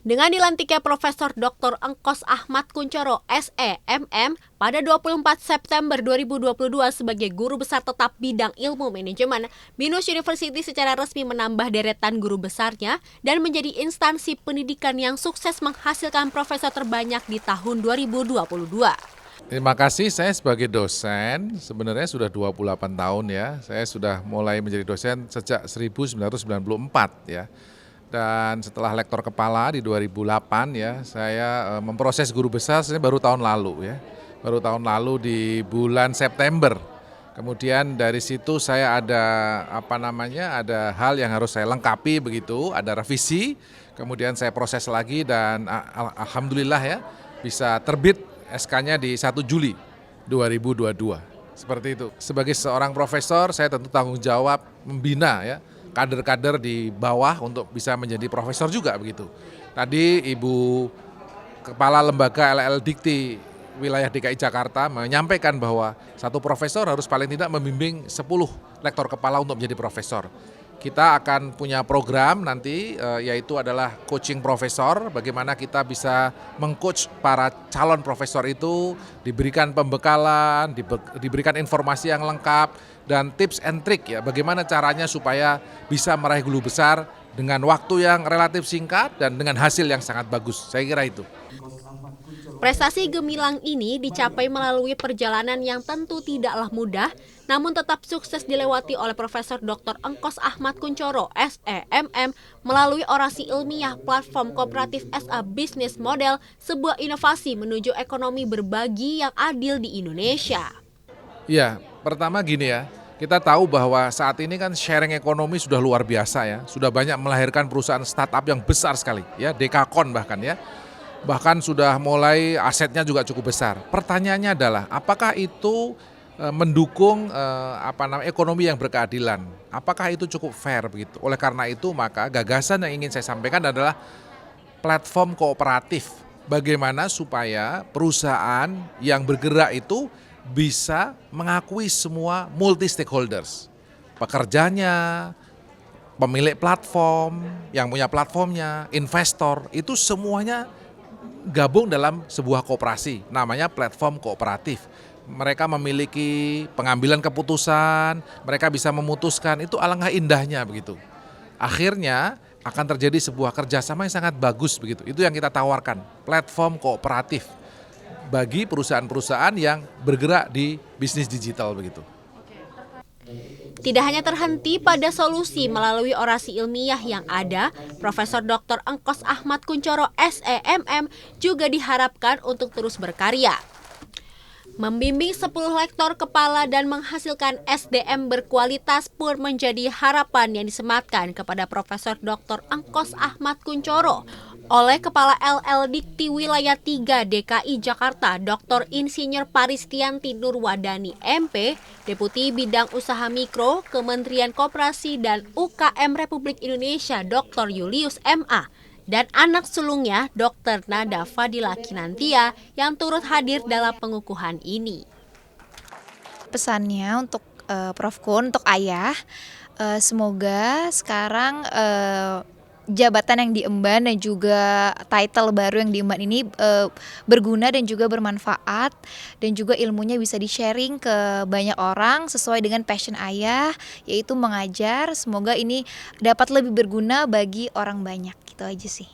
Dengan dilantiknya Profesor Dr. Engkos Ahmad Kuncoro, SEMM, pada 24 September 2022 sebagai guru besar tetap bidang ilmu manajemen, BINUS University secara resmi menambah deretan guru besarnya dan menjadi instansi pendidikan yang sukses menghasilkan profesor terbanyak di tahun 2022. Terima kasih, saya sebagai dosen sebenarnya sudah 28 tahun ya. Saya sudah mulai menjadi dosen sejak 1994 ya. Dan setelah lektor kepala di 2008 ya, saya memproses guru besar sebenarnya baru tahun lalu ya. Baru tahun lalu di bulan September. Kemudian dari situ saya ada ada hal yang harus saya lengkapi begitu, ada revisi. Kemudian saya proses lagi dan alhamdulillah ya bisa terbit SK-nya di 1 Juli 2022. Seperti itu. Sebagai seorang profesor saya tentu tanggung jawab membina ya kader-kader di bawah untuk bisa menjadi profesor juga begitu. Tadi Ibu Kepala Lembaga LL Dikti wilayah DKI Jakarta menyampaikan bahwa satu profesor harus paling tidak membimbing 10 lektor kepala untuk menjadi profesor. Kita akan punya program nanti yaitu adalah coaching profesor, bagaimana kita bisa mengcoach para calon profesor itu, diberikan pembekalan, diberikan informasi yang lengkap, dan tips and trick ya, bagaimana caranya supaya bisa meraih guru besar dengan waktu yang relatif singkat dan dengan hasil yang sangat bagus, saya kira itu. Prestasi gemilang ini dicapai melalui perjalanan yang tentu tidaklah mudah, namun tetap sukses dilewati oleh Profesor Dr. Engkos Ahmad Kuncoro, SEMM, melalui orasi ilmiah platform kooperatif as a business model, sebuah inovasi menuju ekonomi berbagi yang adil di Indonesia. Ya, pertama gini ya, kita tahu bahwa saat ini kan sharing ekonomi sudah luar biasa ya, sudah banyak melahirkan perusahaan startup yang besar sekali ya, Dekakon bahkan ya. Bahkan sudah mulai asetnya juga cukup besar. Pertanyaannya adalah apakah itu mendukung ekonomi yang berkeadilan? Apakah itu cukup fair begitu? Oleh karena itu maka gagasan yang ingin saya sampaikan adalah platform kooperatif. Bagaimana supaya perusahaan yang bergerak itu bisa mengakui semua multi stakeholders. Pekerjanya, pemilik platform, yang punya platformnya, investor, itu semuanya gabung dalam sebuah koperasi, namanya platform kooperatif. Mereka memiliki pengambilan keputusan, mereka bisa memutuskan, itu alangkah indahnya begitu. Akhirnya akan terjadi sebuah kerjasama yang sangat bagus begitu. Itu yang kita tawarkan, platform kooperatif bagi perusahaan-perusahaan yang bergerak di bisnis digital begitu. Tidak hanya terhenti pada solusi melalui orasi ilmiah yang ada, Profesor Dr. Engkos Ahmad Kuncoro, SEMM, juga diharapkan untuk terus berkarya. Membimbing 10 lektor kepala dan menghasilkan SDM berkualitas pun menjadi harapan yang disematkan kepada Profesor Dr. Engkos Ahmad Kuncoro oleh Kepala LL Dikti Wilayah 3 DKI Jakarta, Dr. Insinyur Paristianti Nurwadani, MP, Deputi Bidang Usaha Mikro, Kementerian Koperasi dan UKM Republik Indonesia, Dr. Julius MA, dan anak sulungnya, Dr. Nada Fadila Kinantia, yang turut hadir dalam pengukuhan ini. Pesannya untuk Prof. Kun, untuk ayah, semoga sekarang jabatan yang diemban dan juga title baru yang diemban ini berguna dan juga bermanfaat, dan juga ilmunya bisa di-sharing ke banyak orang sesuai dengan passion ayah, yaitu mengajar. Semoga ini dapat lebih berguna bagi orang banyak, gitu aja sih.